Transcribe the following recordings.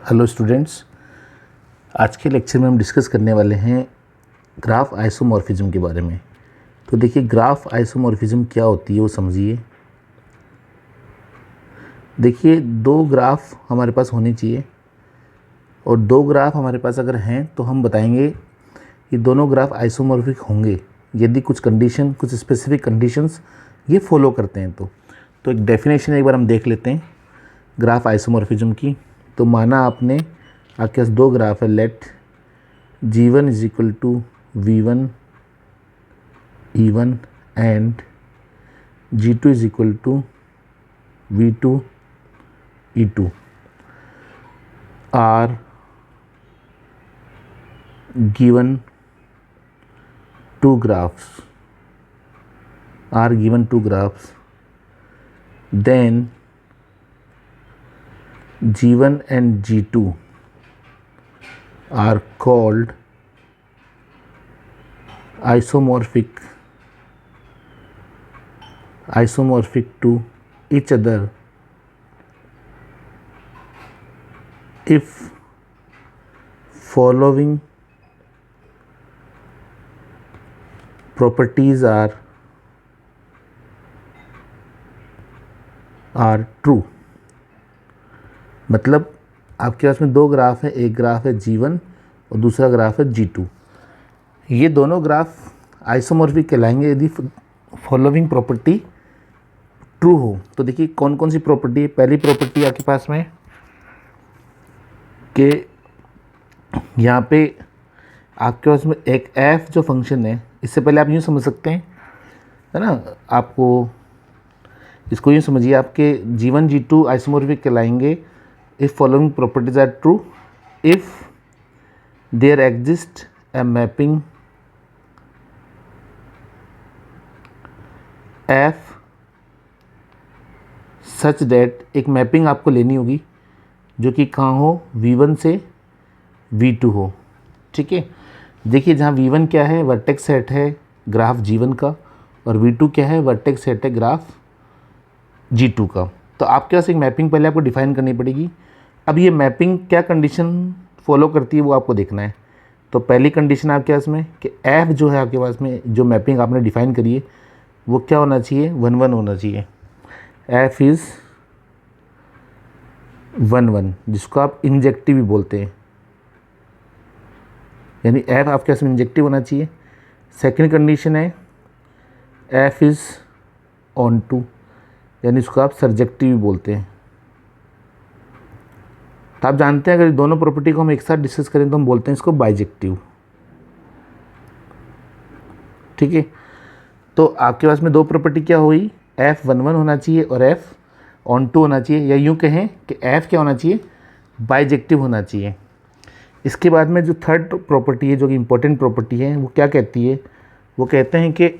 Hello students, आज के lecture में हम डिस्कस करने वाले हैं ग्राफ आइसोमॉर्फिज्म के बारे में। तो देखिए, ग्राफ आइसोमॉर्फिज्म क्या होती है वो समझिए। देखिए, दो ग्राफ हमारे पास होने चाहिए और दो ग्राफ हमारे पास अगर हैं तो हम बताएंगे कि दोनों ग्राफ आइसोमॉर्फिक होंगे यदि कुछ स्पेसिफिक कंडीशंस ये फॉलो करते हैं। तो एक डेफिनेशन एक बार हम देख लेते हैं ग्राफ आइसोमॉर्फिज्म की। तो माना आपके पास दो ग्राफ है, let G1 is equal to V1 E1 and G2 is equal to V2 E2 are given two graphs, then G1 and G2 are called isomorphic to each other if following properties are true। मतलब आपके पास में दो graph है, एक graph है G1 और दूसरा ग्राफ है G2। ये दोनों ग्राफ आइसोमॉर्फिक कहलाएंगे यदि फॉलोइंग प्रॉपर्टी ट्रू हो। तो देखिए कौन कौन सी प्रॉपर्टी है। पहली प्रॉपर्टी आपके पास में कि यहाँ पे आपके पास में एक f जो फंक्शन है, इससे पहले आप यूँ समझ सकते हैं, है ना। आपको इसको यूँ समझिए, आपके G1 G2 आइसोमॉर्फिक कहलाएंगे if following properties are true, if there exist a mapping f such that, एक मैपिंग आपको लेनी होगी जो कि कहाँ हो, V1 से V2 हो। ठीक है, देखिए जहाँ V1 क्या है, वर्टेक्स सेट है ग्राफ G1 का, और V2 क्या है, वर्टेक्स सेट है ग्राफ G2 का। तो आपके पास एक मैपिंग पहले आपको डिफाइन करनी पड़ेगी। अब ये मैपिंग क्या कंडीशन फॉलो करती है वो आपको देखना है। तो पहली कंडीशन आपके पास में कि f जो है आपके पास में, जो मैपिंग आपने डिफाइन करी है वो क्या होना चाहिए, 1 1 होना चाहिए। f इज़ 1 1, जिसको आप इंजेक्टिव भी बोलते हैं, यानी f आपके पास में इंजेक्टिव होना चाहिए। सेकंड कंडीशन है f इज़ ऑन टू, यानी इसको आप सर्जेक्टिव भी बोलते हैं। तो आप जानते हैं अगर दोनों प्रॉपर्टी को हम एक साथ डिस्कस करें तो हम बोलते हैं इसको बाइजेक्टिव। ठीक है, तो आपके पास में दो प्रॉपर्टी क्या हुई, f 1 1 होना चाहिए और f ऑन टू होना चाहिए, या यूँ कहें कि f क्या होना चाहिए, बाइजेक्टिव होना चाहिए। इसके बाद में जो थर्ड प्रॉपर्टी है, जो कि इम्पोर्टेंट प्रॉपर्टी है, वो क्या कहती है, वो कहते हैं कि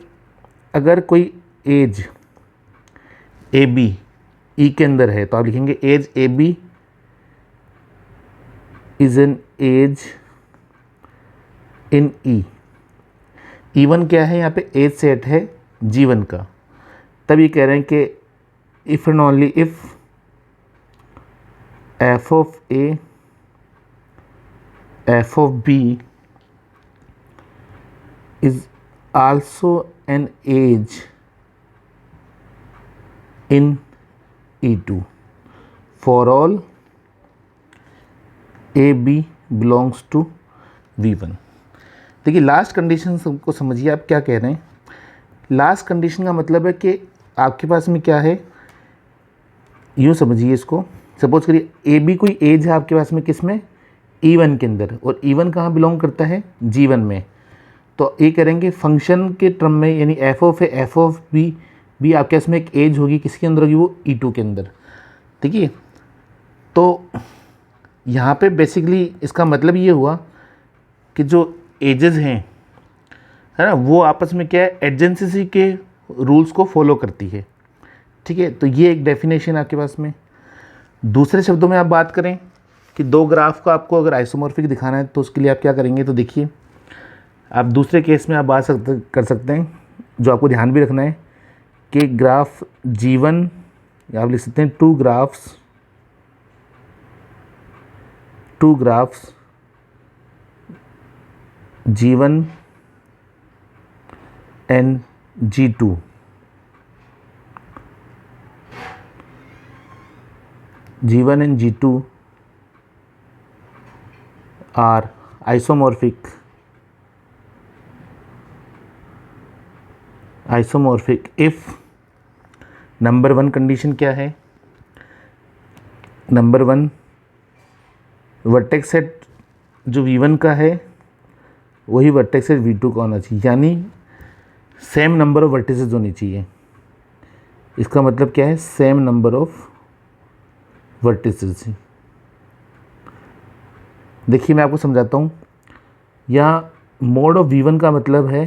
अगर कोई एज ए बी ई के अंदर है तो आप लिखेंगे as A B is an edge in E. E1 क्या है, यहाँ पे एज सेट है G1 का। तब ये कह रहे हैं कि if and only if f of A f of B is also an age in E2 for all AB belongs to V1। देखिए लास्ट कंडीशन को समझिए, आप क्या कह रहे हैं। लास्ट कंडीशन का मतलब है कि आपके पास में क्या है, यूँ समझिए इसको। सपोज करिए ए बी कोई एज है आपके पास में, किस में, E1 के अंदर, और E1 कहाँ बिलोंग करता है, G1 में। तो ये करेंगे फंक्शन के टर्म में, यानी f ऑफ B भी आपके पास में एक एज होगी, किसके अंदर होगी, वो E2 के अंदर। ठीक है, तो यहाँ पे बेसिकली इसका मतलब ये हुआ कि जो एजेस हैं, है ना, वो आपस में क्या है, एडजेंसी के रूल्स को फॉलो करती है। ठीक है, तो ये एक डेफिनेशन आपके पास में। दूसरे शब्दों में आप बात करें कि दो ग्राफ को आपको अगर आइसोमॉर्फिक दिखाना है तो उसके लिए आप क्या करेंगे, तो देखिए आप दूसरे केस में आप बात कर सकते हैं, जो आपको ध्यान भी रखना है कि ग्राफ G1, आप लिख सकते हैं two graphs two graphs G1 and G2 G1 and G2 are isomorphic if number one condition क्या है, नंबर वन वर्टेक्स सेट जो V1 का है वही वर्टेक्स सेट V2 का होना चाहिए, यानी सेम नंबर ऑफ वर्टिसेस होनी चाहिए। इसका मतलब क्या है, सेम नंबर ऑफ वर्टिसेस। देखिए मैं आपको समझाता हूँ। यहाँ मोड ऑफ V1 का मतलब है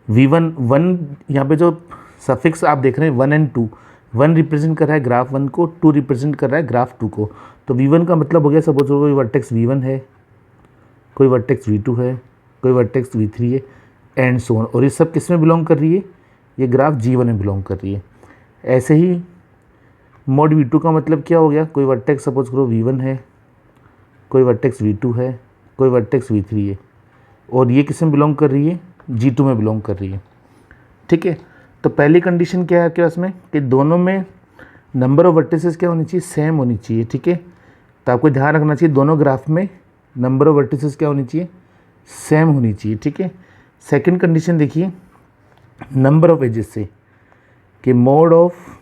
V1 वन, यहाँ पे जो सफिक्स आप देख रहे हैं 1 एंड 2, 1 रिप्रेजेंट कर रहा है ग्राफ 1 को, 2 रिप्रेजेंट कर रहा है ग्राफ 2 को। तो V1 का मतलब हो गया, सपोज कोई वर्टेक्स V1 है, कोई वर्टेक्स V2 है, कोई वर्टेक्स V3 है, एंड सो ऑन। और ये सब किस में बिलोंग कर रही है, ये ग्राफ G1 में बिलोंग कर रही है। ऐसे ही मोड V2 का मतलब क्या हो गया, कोई वर्टेक्स सपोज करो V1 है, कोई वर्टेक्स V2 है, कोई वर्टेक्स V3 है, और ये किस में बिलोंग कर रही है, G2 में बिलोंग कर रही है। ठीक है, तो पहली कंडीशन क्या है आपके पास में कि दोनों में नंबर ऑफ वर्टिसेस क्या होनी चाहिए, सेम होनी चाहिए। ठीक है, तो आपको ध्यान रखना चाहिए दोनों ग्राफ में नंबर ऑफ वर्टिसेस क्या होनी चाहिए, सेम होनी चाहिए। ठीक है, सेकंड कंडीशन देखिए नंबर ऑफ एजेस से, कि mod of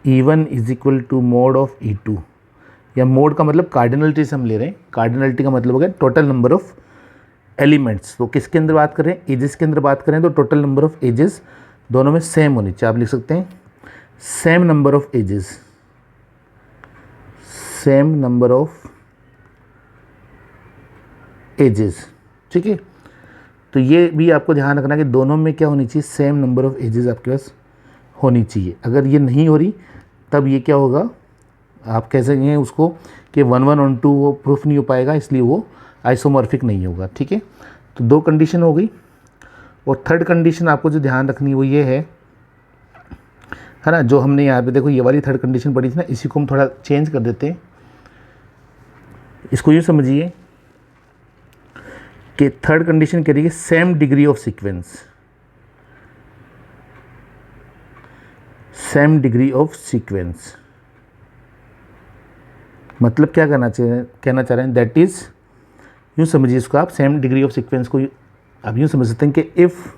E1 is equal to mod of E2, या मोड का मतलब कार्डिनलिटी से हम ले रहे हैं। कार्डिनलिटी का मतलब हो गया टोटल नंबर ऑफ एलिमेंट्स। तो किसके अंदर बात करें, एजेस के अंदर बात करें, तो टोटल नंबर ऑफ एजेस दोनों में सेम होनी चाहिए। आप लिख सकते हैं same number of edges, same number of edges. ठीक है, तो ये भी आपको ध्यान रखना कि दोनों में क्या होनी चाहिए, सेम नंबर ऑफ एजेस आपके पास होनी चाहिए। अगर ये नहीं हो रही तब ये क्या होगा, आप कह सकेंगे उसको कि 1 1 और 2 वो प्रूफ नहीं हो पाएगा, इसलिए वो आइसोमॉर्फिक नहीं होगा। ठीक है, तो दो कंडीशन हो गई। और थर्ड कंडीशन आपको जो ध्यान रखनी है वो ये है ना, जो हमने यहाँ पे देखो ये वाली थर्ड कंडीशन पढ़ी थी ना, इसी को हम थोड़ा चेंज कर देते हैं। इसको यूँ समझिए कि थर्ड कंडीशन कह रही है same degree of sequence, same degree of sequence मतलब क्या कहना चाह रहे हैं, दैट इज, यूँ समझिए इसको आप, सेम डिग्री ऑफ सीक्वेंस को आप यूँ समझ सकते हैं कि if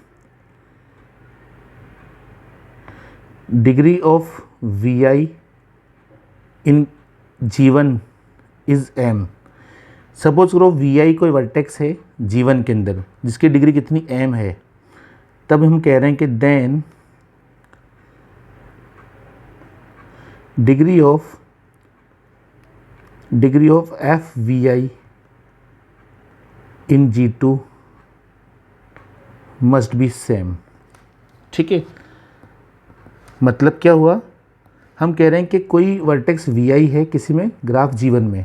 degree of Vi in G1 is M, suppose करो Vi कोई वर्टेक्स है G1 के अंदर जिसकी डिग्री कितनी M है, तब हम कह रहे हैं कि then degree of FVi in G2 must be same. ठीक है, मतलब क्या हुआ, हम कह रहे हैं कि कोई वर्टेक्स Vi है किसी में ग्राफ G1 में,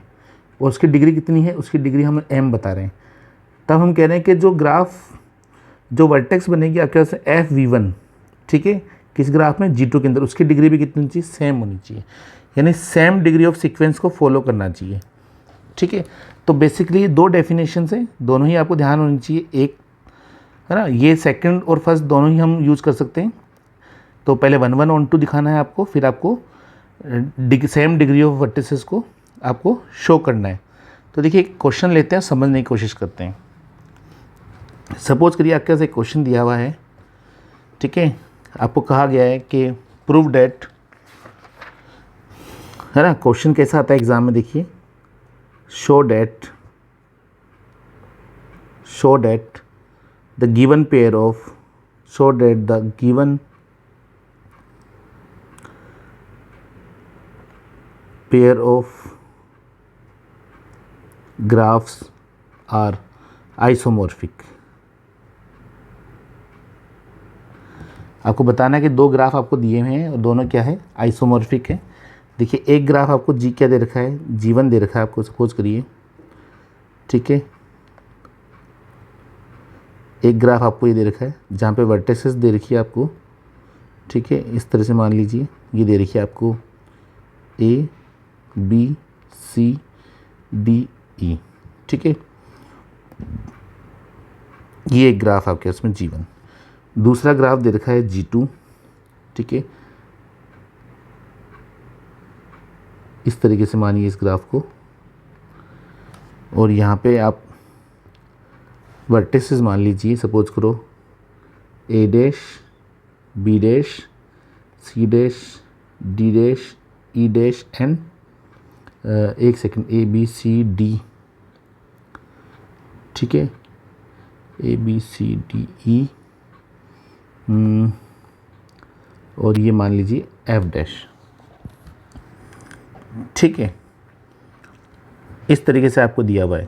और उसकी डिग्री कितनी है, उसकी डिग्री हम M बता रहे हैं। तब हम कह रहे हैं कि जो वर्टेक्स बनेगी आपके पास FV1, ठीक है, किस ग्राफ में, G2 के अंदर, उसकी डिग्री भी कितनी चाहिए, सेम होनी चाहिए, यानी सेम डिग्री ऑफ सीक्वेंस को फॉलो करना चाहिए। ठीक है, तो बेसिकली दो डेफिनेशन है, दोनों ही आपको ध्यान होनी चाहिए, एक है ना, ये सेकंड और फर्स्ट दोनों ही हम यूज़ कर सकते हैं। तो पहले 1 1 और 2 दिखाना है आपको, फिर आपको सेम डिग्री ऑफ वर्टिसेस को आपको शो करना है। तो देखिए क्वेश्चन लेते हैं, समझने की कोशिश करते हैं। सपोज करिए आपके पास एक क्वेश्चन दिया हुआ है, ठीक है, आपको कहा गया है कि प्रूव डेट, है ना, क्वेश्चन कैसा आता है एग्जाम में, देखिए show that the given pair of, show that the given pair of graphs are isomorphic. आपको बताना है कि दो ग्राफ आपको दिए हुए हैं और दोनों क्या है, आइसोमॉर्फिक है। देखिए एक ग्राफ आपको जी क्या दे रखा है, G1 दे रखा है आपको, सपोज करिए, ठीक है, एक ग्राफ आपको ये दे रखा है जहाँ पे वर्टेक्सेस दे रखी है आपको, ठीक है, इस तरह से मान लीजिए ये दे रखी है आपको A B C D E. ठीक है, ये एक ग्राफ आपके उसमें G1। दूसरा ग्राफ दे रखा है G2। ठीक है, इस तरीके से मानिए इस ग्राफ को, और यहाँ पे आप वर्टिसेस मान लीजिए, सपोज करो A dash, B dash, C dash, D dash, E dash and एक second A B C D। ठीक है, A B C D E, और ये मान लीजिए F डैश। ठीक है, इस तरीके से आपको दिया हुआ है।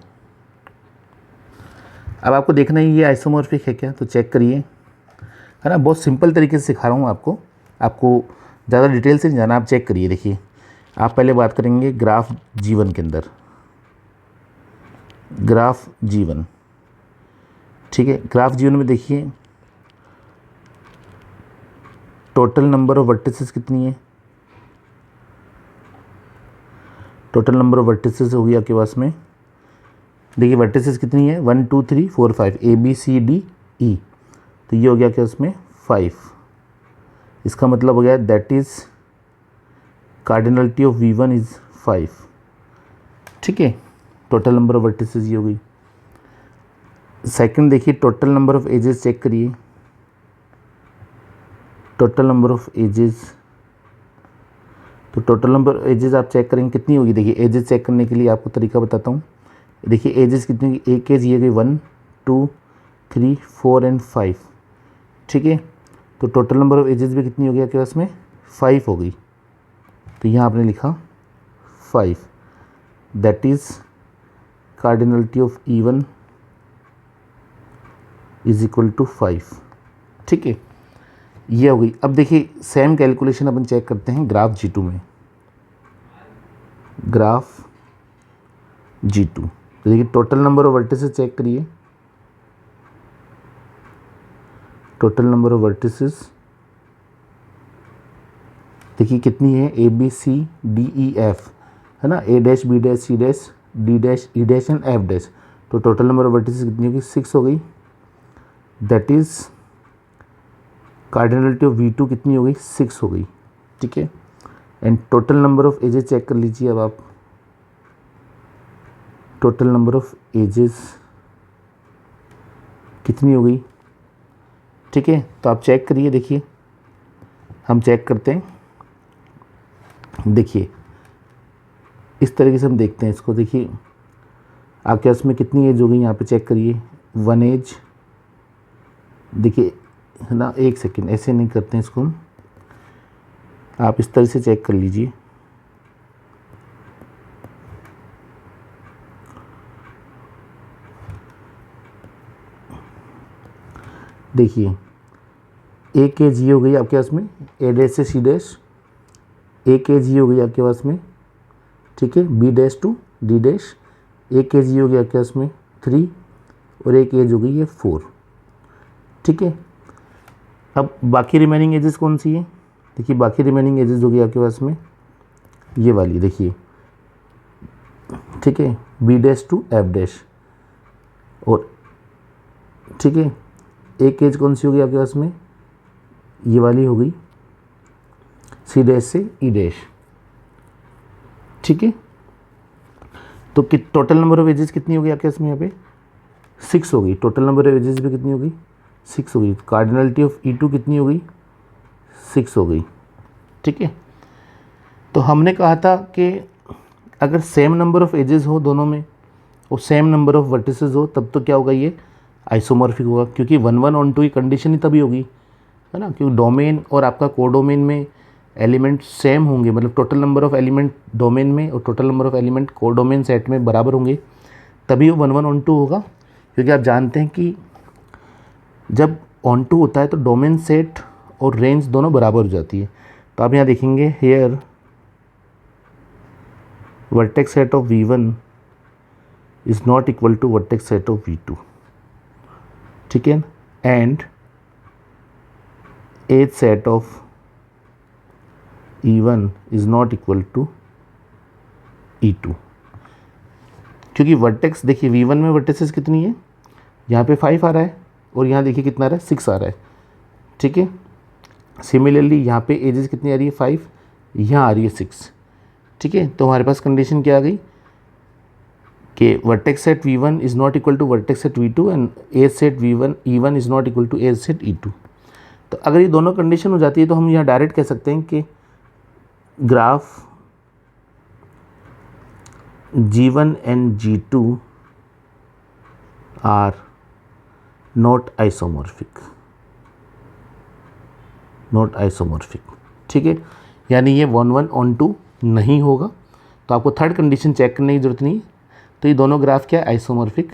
अब आपको देखना है ये आइसोमॉर्फिक है क्या, तो चेक करिए, है ना। बहुत सिंपल तरीके से सिखा रहा हूँ आपको ज़्यादा डिटेल से नहीं जाना। आप चेक करिए, देखिए आप पहले बात करेंगे ग्राफ G1 के अंदर, ग्राफ G1। ठीक है, ग्राफ G1 में देखिए टोटल नंबर ऑफ वर्टिसेस कितनी है। टोटल नंबर ऑफ वर्टिसेस होगी आपके पास में, देखिए वर्टिसेस कितनी है, 1 2 3 4 5 A B C D E, तो ये हो गया क्या उसमें 5। इसका मतलब हो गया that is cardinality of V1 is 5। ठीक है, टोटल नंबर ऑफ वर्टिसेस ये हो गई। सेकंड देखिए total number of edges check करिए, टोटल नंबर ऑफ एजेस, तो टोटल नंबर ऑफ एजेस आप चेक करेंगे कितनी होगी। देखिए एजेस चेक करने के लिए आपको तरीका बताता हूँ। देखिए एजेस कितनी होगी, एक एज ये गई 1 2 3 4 एंड 5। ठीक है, तो टोटल नंबर ऑफ एजेस भी कितनी हो गई आपके पास में 5 हो गई, तो यहाँ आपने लिखा 5, that is cardinality of E1 is equal to 5। ठीक है, ये हो गई। अब देखिए सेम कैलकुलेशन अपन चेक करते हैं ग्राफ G2 में, ग्राफ G2। तो देखिए total number of vertices check करिए, टोटल नंबर ऑफ वर्टिसेस देखिए कितनी है, A B C D E F, है ना, A dash B dash C dash D dash E dash and F dash. तो टोटल नंबर ऑफ वर्टिसेस कितनी होगी, 6 हो गई, that is cardinality of V2 कितनी हो गई, 6 हो गई। ठीक है, and total number of edges check कर लीजिए अब आप, टोटल नंबर ऑफ एजेस कितनी हो गई। ठीक है, तो आप चेक करिए, देखिए हम चेक करते हैं। देखिए इस तरीके से हम देखते हैं इसको, देखिए आपके पास में कितनी एज हो गई, यहाँ पे चेक करिए 1 एज। देखिए है ना, एक सेकेंड, ऐसे नहीं करते हैं इसको हम, आप इस तरह से चेक कर लीजिए। देखिए एक एज ये हो गई आपके पास में A डैश से C डैश, एक एज ये हो गई आपके पास में। ठीक है, B dash to D dash, एक एज ये हो गई आपके पास में 3, और एक एज हो गई है 4। ठीक है, अब बाकी रिमेनिंग एजेस कौन सी है, देखिए बाकी रिमेनिंग एजेस होगी आपके पास में ये वाली, देखिए ठीक है, B dash to F dash, और ठीक है एक एज कौन सी होगी आपके पास में, ये वाली हो गई C डैश से E डैश। ठीक है, तो टोटल नंबर ऑफ एजेस कितनी होगी आपके पास में, यहाँ पे 6 हो गई। टोटल नंबर ऑफ एजेस भी कितनी होगी, 6 हो गई। कार्डिनलिटी ऑफ E2 कितनी हो गई, 6 हो गई। ठीक है, तो हमने कहा था कि अगर सेम नंबर ऑफ एजेस हो दोनों में और सेम नंबर ऑफ वर्टिसेस हो, तब तो क्या होगा, ये आइसोमॉर्फिक होगा, क्योंकि 1 1 ऑन 2 की कंडीशन ही तभी होगी, है ना, क्योंकि डोमेन और आपका कोडोमेन में एलिमेंट सेम होंगे, मतलब total number of element domain में और total number of element codomain set में बराबर होंगे, तभी वो 1 1 ऑन 2 होगा। क्योंकि आप जानते हैं कि जब ऑन 2 होता है तो डोमेन सेट और रेंज दोनों बराबर हो जाती है। तो आप यहाँ देखेंगे here vertex set of V1 is not equal to vertex set of V2। ठीक है, and edge set of E1 is not equal to E2। क्योंकि वर्टेक्स देखिए V1 में वर्टिसेस कितनी है, यहाँ पे 5 आ रहा है और यहाँ देखिए कितना आ रहा है, 6 आ रहा है, ठीक है। सिमिलरली यहाँ पे एजेस कितनी आ रही है, 5, यहाँ आ रही है 6, ठीक है। तो हमारे पास कंडीशन क्या आ गई कि vertex set V1 is not equal to vertex set V2 and edge set E1 is not equal to edge set E2। तो अगर ये दोनों कंडीशन हो जाती है तो हम यहाँ डायरेक्ट कह सकते हैं कि graph G1 and G2 are not isomorphic, not isomorphic, ठीक है। यानी ये 1 1 on 2 नहीं होगा, तो आपको थर्ड कंडीशन चेक करने की ज़रूरत नहीं। तो ये दोनों ग्राफ क्या आइसोमॉर्फिक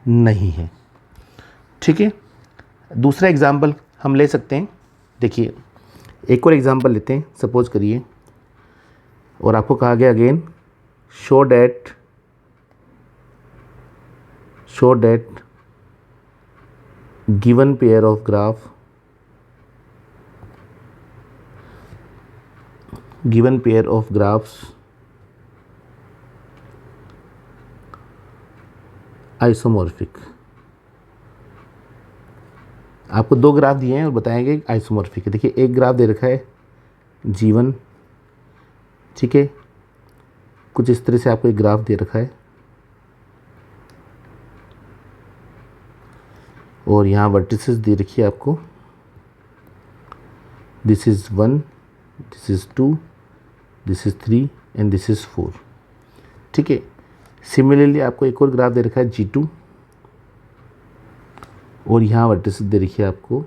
नहीं है, ठीक है। दूसरा एग्जाम्पल हम ले सकते हैं, देखिए एक और एग्जाम्पल लेते हैं, सपोज करिए, और आपको कहा गया again show that given pair of graph isomorphic. आपको दो ग्राफ दिए हैं और बताएंगे आइसोमॉर्फिक है। देखिए एक ग्राफ दे रखा है G1, ठीक है, कुछ इस तरह से आपको एक ग्राफ दे रखा है और यहाँ वर्टिसेस दे रखी है आपको, this is 1, this is 2, this is 3 and this is 4, ठीक है। सिमिलरली आपको एक और ग्राफ दे रखा है G2 और यहाँ वर्टिसेस दे रखी है आपको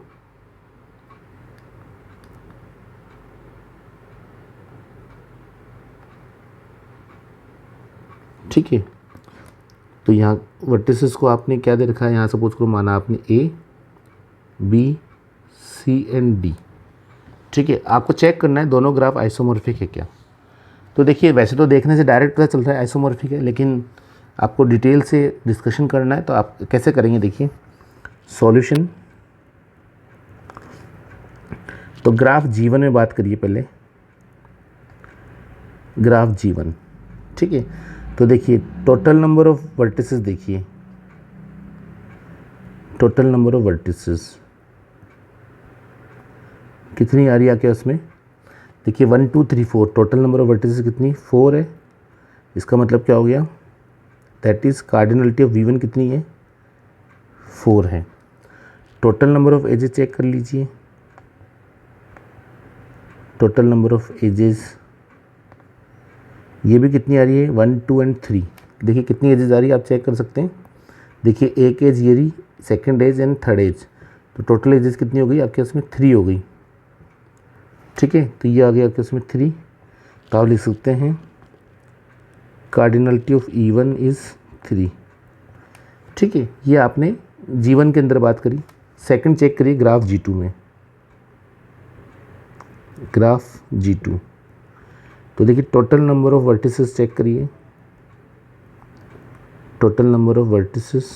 ठीक है। तो यहाँ वर्टिसेस को आपने क्या दे रखा है, यहाँ सपोज करो माना आपने A, B, C and D, ठीक है। आपको चेक करना है दोनों ग्राफ आइसोमॉर्फिक है क्या। तो देखिए वैसे तो देखने से डायरेक्ट पता चलता है आइसोमॉर्फिक है, लेकिन आपको डिटेल से डिस्कशन करना है तो आप कैसे करेंगे। देखिए सॉल्यूशन, तो ग्राफ G1 में बात करिए पहले, ग्राफ G1, ठीक है। तो देखिए टोटल नंबर ऑफ वर्टिसेस, देखिए टोटल नंबर ऑफ वर्टिसेस कितनी आ रही है क्या उसमें, देखिए 1 2 3 4, टोटल नंबर ऑफ वर्टिसेस कितनी 4 है। इसका मतलब क्या हो गया, that is cardinality of V1 कितनी है 4 है। Total number of edges check कर लीजिए, टोटल नंबर ऑफ एजेस ये भी कितनी आ रही है 1 2 एंड 3। देखिए कितनी एजेस आ रही है आप चेक कर सकते हैं। देखिए एक एज ये रही, second edge and third edge, तो टोटल एजेस कितनी हो गई आपके उसमें 3 हो गई, ठीक है। तो ये आ गया आपके उसमें 3, तो आप लिख सकते हैं कार्डिनलिटी ऑफ E1 इज़ 3, ठीक है। ये आपने G1 के अंदर बात करी। सेकंड चेक करिए ग्राफ G2 में, ग्राफ G2, तो देखिए total number of vertices check करिए, टोटल नंबर ऑफ वर्टिसेस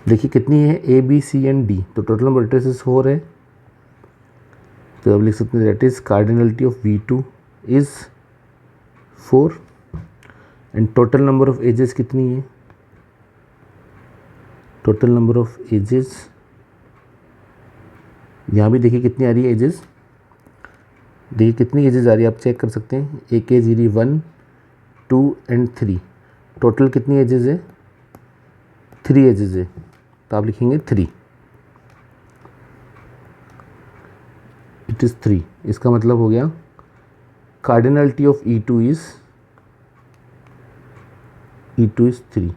देखिए कितनी है A B C and D, तो टोटल नंबर वर्टिसेस 4 है। तो अब लिख सकते हैं that is cardinality of V2 is 4 and total number of edges कितनी है, टोटल नंबर ऑफ एजेस यहाँ भी देखिए कितनी आ रही है एजेस, देखिए कितनी एजेस आ रही है आप चेक कर सकते हैं। एक एज ये 1 2 एंड 3, टोटल कितनी एजेस है 3 एजेस है, तो आप लिखेंगे 3, इट इज़ 3। इसका मतलब हो गया कार्डिनलिटी ऑफ E2 इज़ 3,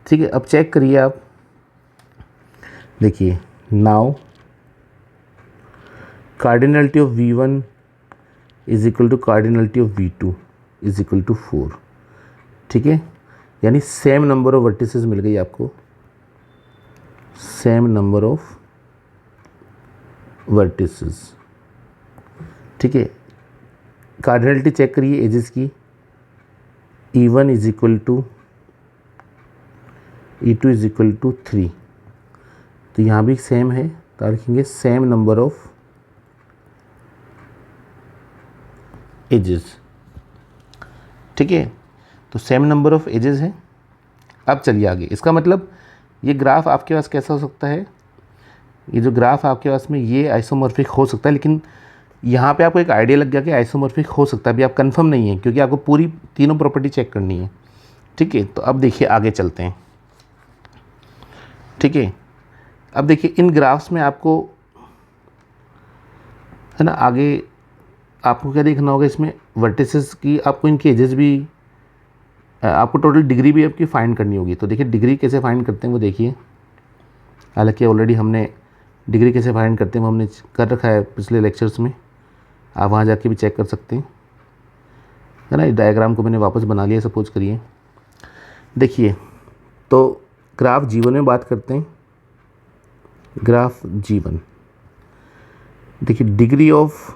ठीक है। अब चेक करिए आप, देखिए now cardinality of V1 is equal to cardinality of V2 is equal to 4, ठीक है। यानी सेम नंबर ऑफ वर्टिसेस मिल गई आपको, सेम नंबर ऑफ वर्टिसेस, ठीक है। कार्डिनलिटी चेक करिए एजेस की, E1 is equal to E2 is equal to 3, तो यहाँ भी सेम है, तो लिखेंगे सेम नंबर ऑफ एजेस। ठीक है, तो सेम नंबर ऑफ एजेस है। अब चलिए आगे, इसका मतलब ये ग्राफ आपके पास कैसा हो सकता है, ये जो ग्राफ आपके पास में ये आइसोमॉर्फिक हो सकता है, लेकिन यहाँ पे आपको एक आइडिया लग गया कि आइसोमॉर्फिक हो सकता है, अभी आप कंफर्म नहीं है क्योंकि आपको पूरी तीनों प्रॉपर्टी चेक करनी है। ठीक है, तो अब देखिए आगे चलते हैं। ठीक है, अब देखिए इन ग्राफ्स में आपको है ना, आगे आपको क्या देखना होगा, इसमें वर्टिसेस की आपको इनकी एजेस भी, आपको टोटल डिग्री भी आपकी फाइंड करनी होगी। तो देखिए डिग्री कैसे फाइंड करते हैं वो देखिए, हालांकि ऑलरेडी हमने डिग्री कैसे फाइंड करते हैं वो हमने कर रखा है पिछले लेक्चर्स में, आप वहाँ जाके भी चेक कर सकते हैं, है ना। इस डायग्राम को मैंने वापस बना लिया, सपोज करिए। देखिए तो ग्राफ G1 में बात करते हैं, ग्राफ G1। देखिए डिग्री ऑफ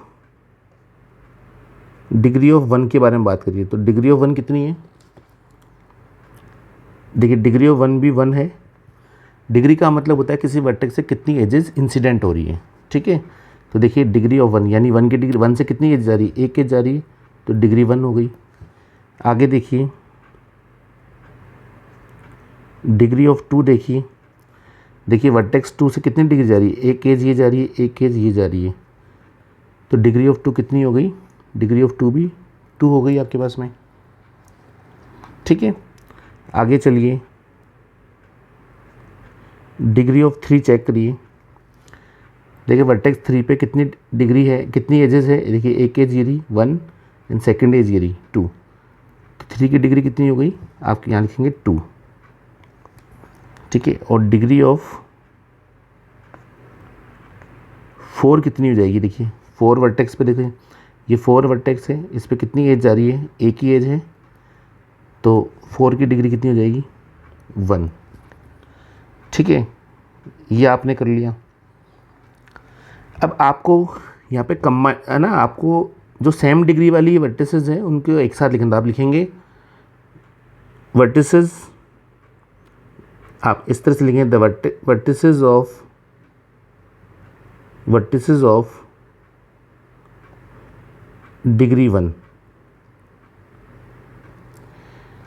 1 के बारे में बात करिए, तो डिग्री ऑफ 1 कितनी है। देखिए डिग्री ऑफ 1 भी 1 है। डिग्री का मतलब होता है किसी वर्टेक्स से कितनी एजेस इंसिडेंट हो रही है। ठीक है, तो देखिए डिग्री ऑफ 1 यानी 1 की डिग्री, 1 से कितनी एज जा रही है, 1 एज जा रही है, तो डिग्री 1 हो गई। आगे देखिए डिग्री ऑफ 2 देखिए, देखिए वर्टेक्स 2 से कितनी डिग्री जा रही है, 1 एज ये जा रही है, 1 एज ये जा रही है, तो डिग्री ऑफ 2 कितनी हो गई, डिग्री ऑफ 2 भी 2 हो गई आपके पास में। ठीक है, आगे चलिए डिग्री ऑफ 3 चेक करिए। देखिए वर्टेक्स 3 पे कितनी डिग्री है, कितनी एजेस है, देखिए 1 एज ये रही 1 एंड सेकेंड एज ये रही 2, तो 3 की डिग्री कितनी हो गई, आप यहाँ लिखेंगे 2। ठीक है, और डिग्री ऑफ 4 कितनी हो जाएगी, देखिए 4 वर्टेक्स पे देखें, ये 4 वर्टेक्स है, इस पर कितनी एज जा रही है, 1 ही एज है, तो 4 की डिग्री कितनी हो जाएगी 1। ठीक है, ये आपने कर लिया। अब आपको यहाँ पे कम्बाइन है ना, आपको जो सेम डिग्री वाली वर्टिसेस हैं उनको एक साथ लिखना, आप लिखेंगे वर्टिसेस, आप इस तरह से लिखेंगे द वर्टिसेस ऑफ डिग्री 1।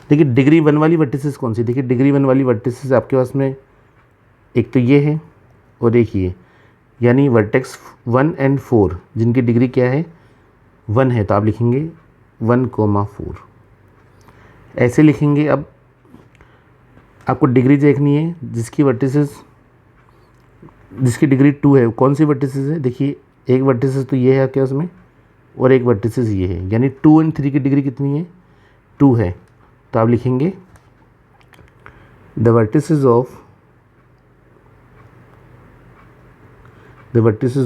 देखिए डिग्री 1 वाली वर्टिसेस कौन सी, देखिए डिग्री 1 वाली वर्टिसेस आपके पास में एक तो ये है और एक ये, यानी वर्टेक्स 1 एंड 4 जिनकी डिग्री क्या है 1 है, तो आप लिखेंगे 1,4 ऐसे लिखेंगे। अब आपको डिग्री देखनी है जिसकी वर्टिसेस, जिसकी डिग्री 2 है, कौन सी वर्टिसेस है, देखिए एक वर्टिसेस तो ये है क्या उसमें, और एक वर्टिसेस ये है, यानी 2 एंड 3 की डिग्री कितनी है 2 है, तो आप लिखेंगे द वर्टिसेस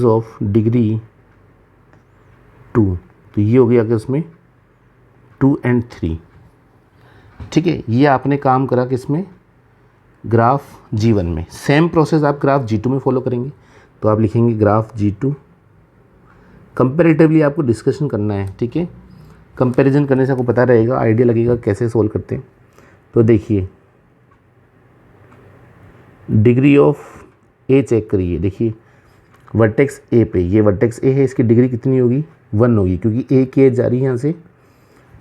ऑफ डिग्री 2, तो ये हो गया कि उसमें 2 एंड 3। ठीक है, ये आपने काम करा कि इसमें ग्राफ G1 में। सेम प्रोसेस आप ग्राफ G2 में फॉलो करेंगे, तो आप लिखेंगे ग्राफ G2। कंपैरेटिवली आपको डिस्कशन करना है। ठीक है, कंपैरिजन करने से आपको पता रहेगा, आइडिया लगेगा कैसे सोल्व करते हैं। तो देखिए डिग्री ऑफ ए चेक करिए, देखिए वर्टेक्स ए पे, ये वर्टेक्स ए है, इसकी डिग्री कितनी होगी 1 होगी क्योंकि ए की एज जा रही है यहाँ से,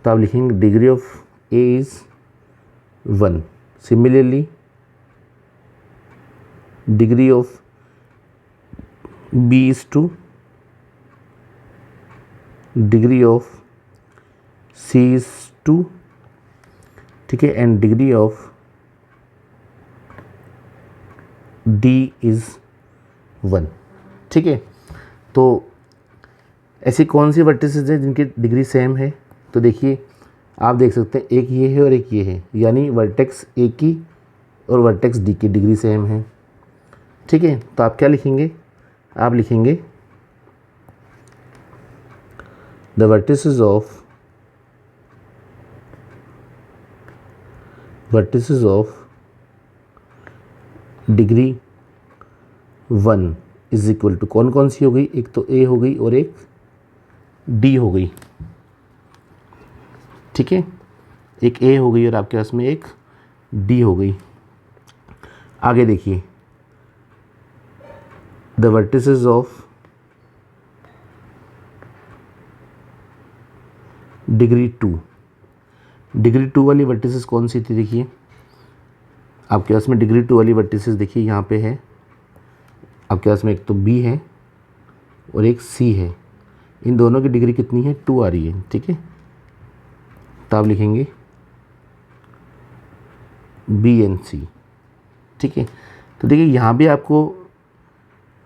तो आप लिखेंगे degree of A is 1। Similarly degree of B is 2, degree of C is 2, ठीक है, and degree of D is 1। ठीक है, तो ऐसी कौन सी वर्टिसेस हैं जिनकी डिग्री सेम है, तो देखिए आप देख सकते हैं एक ये है और एक ये है, यानी वर्टेक्स ए की और वर्टेक्स डी की डिग्री सेम है। ठीक है, तो आप क्या लिखेंगे, आप लिखेंगे the vertices of degree 1 is equal to, कौन कौन सी हो गई, एक तो ए हो गई और एक डी हो गई। ठीक है, एक ए हो गई और आपके पास में एक डी हो गई। आगे देखिए the vertices of degree 2, degree 2 वाली वर्टिसेस कौन सी थी, देखिए आपके पास में डिग्री 2 वाली वर्टिसेस देखिए यहाँ पे है आपके पास में, एक तो बी है और एक सी है। इन दोनों की डिग्री कितनी है, 2 आ रही है, ठीक है। तो आप लिखेंगे बी एंड सी, ठीक है। तो देखिए यहाँ भी आपको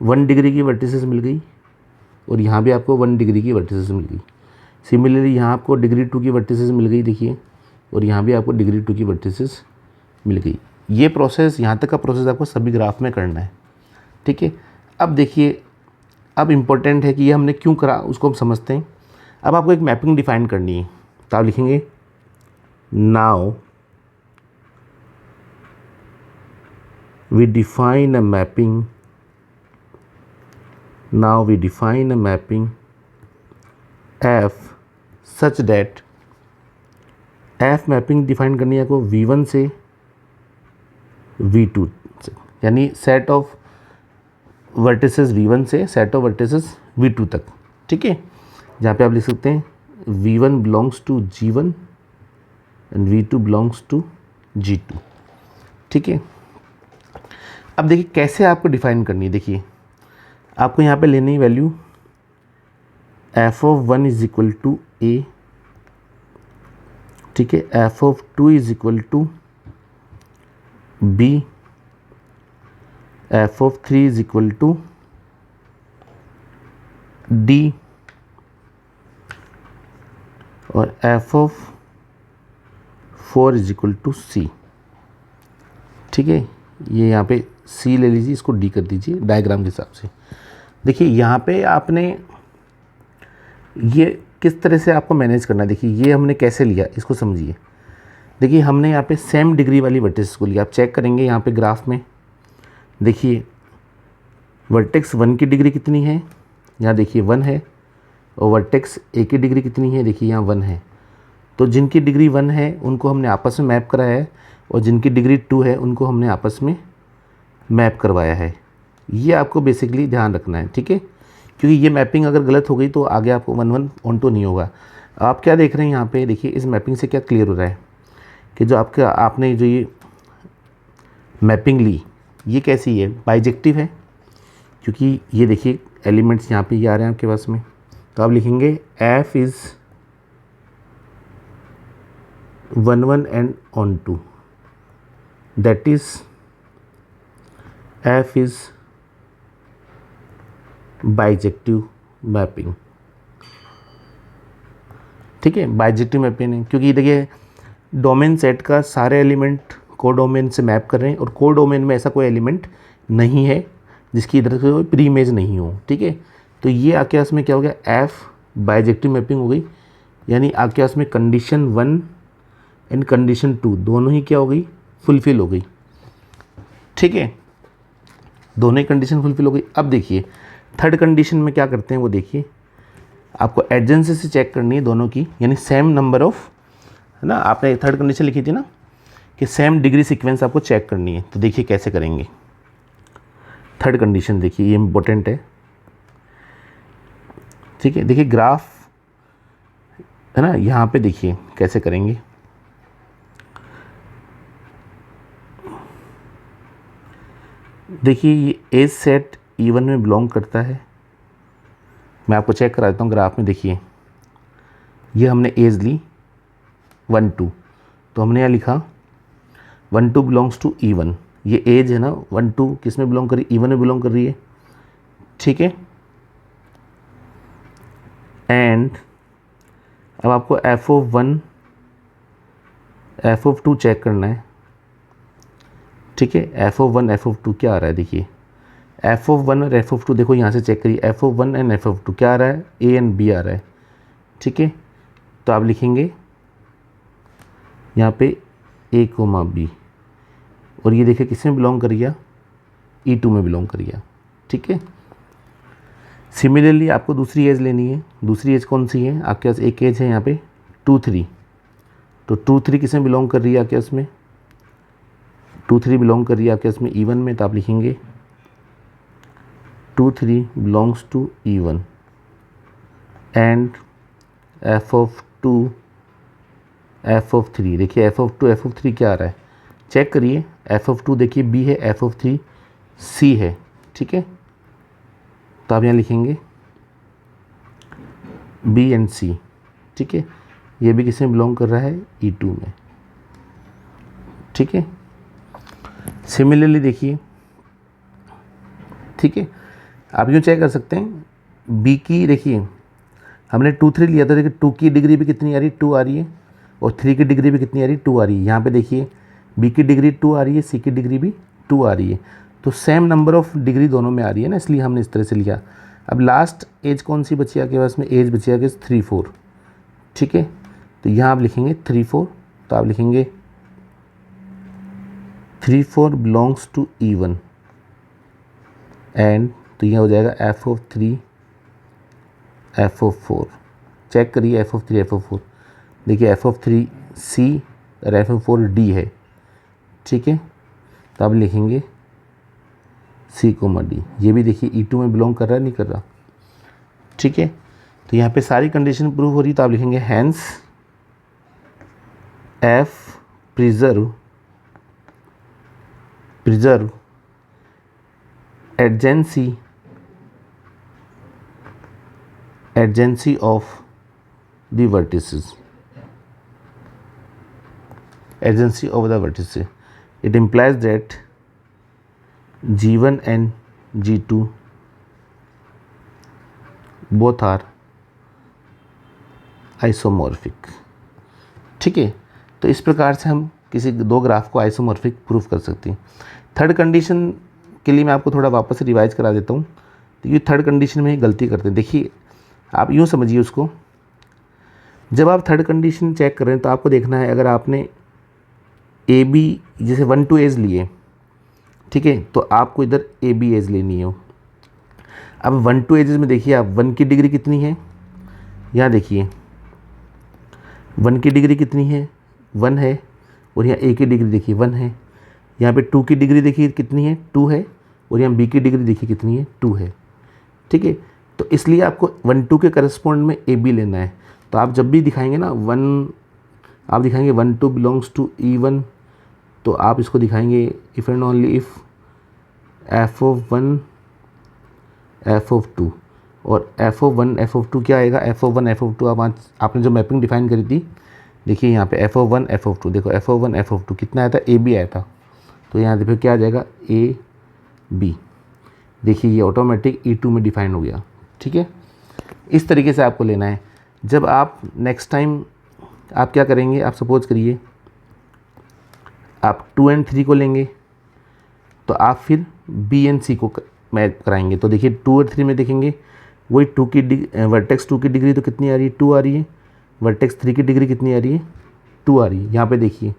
1 डिग्री की वर्टिसेस मिल गई और यहाँ भी आपको 1 डिग्री की वर्टिसेस मिल गई। सिमिलरली यहाँ आपको डिग्री 2 की वर्टिसेस मिल गई देखिए, और यहाँ भी आपको डिग्री 2 की वर्टिसेस मिल गई। ये प्रोसेस, यहाँ तक का प्रोसेस आपको सभी ग्राफ में करना है, ठीक है। अब देखिए, अब इम्पोर्टेंट है कि ये हमने क्यों करा उसको हम समझते हैं। अब आपको एक मैपिंग डिफाइन करनी है, तो आप लिखेंगे now we define a mapping, now we define a mapping f such that f mapping define करनी है आपको v1 से v2 से, यानी सेट ऑफ वर्टिसेस v1 से सेट ऑफ वर्टिसेस v2 तक, ठीक है। जहाँ पे आप लिख सकते हैं v1 belongs to g1 and v2 belongs to g2, ठीक है। अब देखिए कैसे आपको डिफाइन करनी है। देखिए आपको यहाँ पे लेनी value f(1) is equal to a, ठीक है, f(2) is equal to b, f(3) is equal to d और f(4) is equal to c, ठीक है। ये यहाँ पे c ले लीजिए, इसको d कर दीजिए डायग्राम के हिसाब से। देखिए यहाँ पे आपने ये किस तरह से आपको मैनेज करना है। देखिए ये हमने कैसे लिया इसको समझिए। देखिए हमने यहाँ पे सेम डिग्री वाली वर्टेक्स को लिया। आप चेक करेंगे यहाँ पे ग्राफ में, देखिए वर्टेक्स 1 की डिग्री कितनी है, यहाँ देखिए 1 है, और वर्टेक्स ए की डिग्री कितनी है, देखिए यहाँ 1 है। तो जिनकी डिग्री 1 है उनको हमने आपस में मैप कराया है, और जिनकी डिग्री 2 है उनको हमने आपस में मैप करवाया है। ये आपको बेसिकली ध्यान रखना है, ठीक है, क्योंकि ये मैपिंग अगर गलत हो गई तो आगे आपको 1-1 ऑन-2 नहीं होगा। आप क्या देख रहे हैं यहाँ पे, देखिए इस मैपिंग से क्या क्लियर हो रहा है कि जो आपने जो ये मैपिंग ली ये कैसी है, बाइजेक्टिव है, क्योंकि ये देखिए एलिमेंट्स यहाँ पे ये आ रहे हैं आपके पास में। तो आप लिखेंगे f is 1-1 and onto, that is f is bijective mapping, ठीक है। बाइजेक्टिव मैपिंग है क्योंकि देखिए डोमेन सेट का सारे एलिमेंट को डोमेन से मैप कर रहे हैं, और को डोमेन में ऐसा कोई एलिमेंट नहीं है जिसकी इधर से कोई प्री इमेज नहीं हो, ठीक है। तो ये आपके पास में क्या हो गया, f बाइजेक्टिव मैपिंग हो गई, यानी आपके पास में कंडीशन 1 एंड कंडीशन 2 दोनों ही क्या हो गई, फुलफिल हो गई, ठीक है। दोनों ही कंडीशन फुलफिल हो गई। अब देखिए थर्ड कंडीशन में क्या करते हैं वो देखिए, आपको एडजेंसी से चेक करनी है दोनों की, यानी सेम नंबर ऑफ, है ना, आपने थर्ड कंडीशन लिखी थी ना कि सेम डिग्री सीक्वेंस आपको चेक करनी है। तो देखिए कैसे करेंगे थर्ड कंडीशन, देखिए ये इम्पोर्टेंट है, ठीक है। देखिए ग्राफ है ना, यहाँ पे देखिए कैसे करेंगे। देखिए ये एज सेट E1 में बिलोंग करता है। मैं आपको चेक करा देता हूँ ग्राफ में। देखिए ये हमने एज ली 1-2, तो हमने यहाँ लिखा 1-2 बिलोंग्स टू E1। ये एज है ना 1-2 किस में बिलोंग कर रही है, E1 में बिलोंग कर रही है, ठीक है। एंड अब आपको f(1) f(2) चेक करना है, ठीक है। f(1) f(2) क्या आ रहा है, देखिए f(1) और f(2) देखो यहाँ से चेक करिए, f(1) एंड f(2) क्या आ रहा है, a एंड b आ रहा है, ठीक है। तो आप लिखेंगे यहाँ पे a, b, और ये देखिए किस में बिलोंग कर गया, E2 में बिलोंग कर गया, ठीक है। सिमिलरली आपको दूसरी एज लेनी है। दूसरी एज कौन सी है, आपके पास एक एज है यहाँ पे 2-3, तो 2-3 किस में बिलोंग कर रही है आपके पास में, 2-3 बिलोंग कर रही है आपके पास में E1 में। तो आप लिखेंगे 2-3 belongs to E1 and f(2) F of 3, देखिए एफ ऑफ 2 एफ ऑफ 3 क्या आ रहा है, चेक करिए। एफ ऑफ 2 देखिए बी है, एफ ऑफ 3 सी है, ठीक है। तो आप यहाँ लिखेंगे बी एंड सी, ठीक है। ये भी किस में बिलोंग कर रहा है, E2 में, ठीक है। सिमिलरली देखिए, ठीक है, आप यूँ चेक कर सकते हैं बी की, देखिए हमने 2 3 लिया था, देखिए 2 की डिग्री भी कितनी आ रही है, 2 आ रही है, और 3 की डिग्री भी कितनी आ रही है, 2 आ रही है। यहाँ पे देखिए बी की डिग्री 2 आ रही है, सी की डिग्री भी 2 आ रही है, तो सेम नंबर ऑफ डिग्री दोनों में आ रही है ना, इसलिए हमने इस तरह से लिया। अब लास्ट एज कौन सी बची आपके पास में, एज बची है 3 4, ठीक है। तो यहाँ आप लिखेंगे 3 4, तो आप लिखेंगे 3 4 बिलोंग्स टू E1 एंड, तो यह हो जाएगा F of 3 F of 4, check करिए एफ ऑफ 3 एफ ऑफ 4, देखिए एफ ऑफ 3 सी और एफ ऑफ 4 डी है, ठीक है। तो आप लिखेंगे सी कोमा डी, ये भी देखिए E2 में बिलोंग कर रहा है, नहीं कर रहा, ठीक है। तो यहाँ पे सारी कंडीशन प्रूव हो रही है, तो आप लिखेंगे hence F preserve adjacency of the vertices, adjacency of the vertices. It implies that G1 and G2 both are isomorphic, ठीक है। तो इस प्रकार से हम किसी दो ग्राफ को आइसोमॉर्फिक प्रूफ कर सकते हैं। थर्ड कंडीशन के लिए मैं आपको थोड़ा वापस से रिवाइज करा देता हूँ। तो ये थर्ड कंडीशन में ही गलती करते हैं, देखिए आप यूँ समझिए उसको, जब आप थर्ड कंडीशन चेक कर रहे हैं तो आपको देखना है, अगर आपने ए बी जैसे 1 to एज लिए, ठीक है, तो आपको इधर ए बी एज लेनी हो। अब 1 to एजेस में देखिए आप 1 की डिग्री कितनी है, यहाँ देखिए 1 की डिग्री कितनी है, 1 है, और यहाँ ए की डिग्री देखिए 1 है, यहाँ पे 2 की डिग्री देखिए कितनी है, 2 है, और यहाँ बी की डिग्री देखिए कितनी है, 2 है, ठीक है। तो इसलिए आपको 1 2 के करस्पॉन्ड में ए बी लेना है। तो आप जब भी दिखाएंगे ना 1, आप दिखाएंगे 1 2 बिलोंग्स टू E1, तो आप इसको दिखाएंगे if and only if F of 1 F of 2, और एफ ऑफ 1 एफ ऑफ 2 क्या आएगा, एफ ऑफ 1 एफ ऑफ 2, आपने जो मैपिंग डिफाइन करी थी, देखिए यहाँ पे एफ ऑफ 1 एफ ऑफ 2, देखो एफ ऑफ 1 एफ ऑफ 2 कितना आया था, ए बी आया था, तो यहाँ देखो क्या आ जाएगा, ए बी, देखिए ये ऑटोमेटिक E2 में डिफाइन हो गया, ठीक है। इस तरीके से आपको लेना है। जब आप नेक्स्ट टाइम आप क्या करेंगे, आप सपोज करिए आप 2 and 3 को लेंगे, तो आप फिर बी एंड सी को मैच कराएंगे। तो देखिए 2 और 3 में देखेंगे वही 2 की वर्टेक्स 2 की डिग्री तो कितनी आ रही है, 2 आ रही है, वर्टेक्स 3 की डिग्री कितनी आ रही है, 2 आ रही है। यहाँ पे देखिए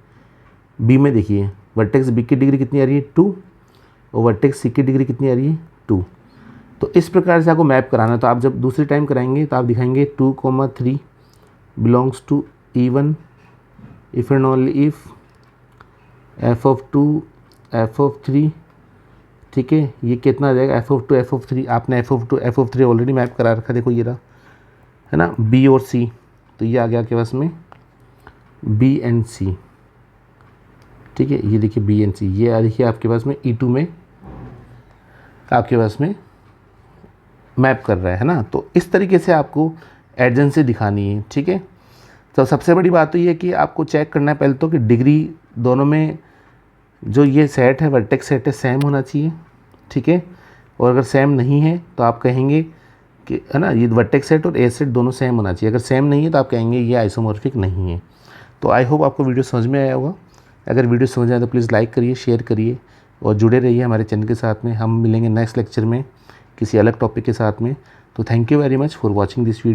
बी में देखिए वर्टेक्स बी की डिग्री कितनी आ रही है, 2, और वर्टेक्स सी की डिग्री कितनी आ रही है, 2। तो इस प्रकार से आपको मैप कराना है। तो आप जब दूसरी टाइम कराएंगे तो आप दिखाएंगे 2 3 belongs to E1 if and only if F of 2 F of 3, ठीक है। ये कितना आ जाएगा, एफ ऑफ 2 एफ ऑफ 3, आपने F of 2 F of 3 already map करा रखा, देखो ये रहा है ना, बी और सी, तो ये आ गया आपके पास में बी एंड सी, ठीक है। ये देखिए बी एंड सी, ये देखिए आपके पास में E2 में आपके पास में मैप कर रहा है ना। तो इस तरीके से आपको एडजेंसी दिखानी है, ठीक है। तो सबसे बड़ी बात तो ये है कि आपको चेक करना है पहले तो कि डिग्री दोनों में जो ये सेट है वर्टेक्स सेट है सेम होना चाहिए, ठीक है। और अगर सेम नहीं है तो आप कहेंगे कि है ना, ये वर्टेक्स सेट और ए सेट दोनों सेम होना चाहिए। अगर सेम नहीं है तो आप कहेंगे ये आइसोमॉर्फिक नहीं है। तो आई होप आपको वीडियो समझ में आया होगा। अगर वीडियो समझ आए तो प्लीज़ लाइक करिए, शेयर करिए और जुड़े रहिए हमारे चैनल के साथ में। हम मिलेंगे नेक्स्ट लेक्चर में किसी अलग टॉपिक के साथ में। तो thank you very much for watching this video.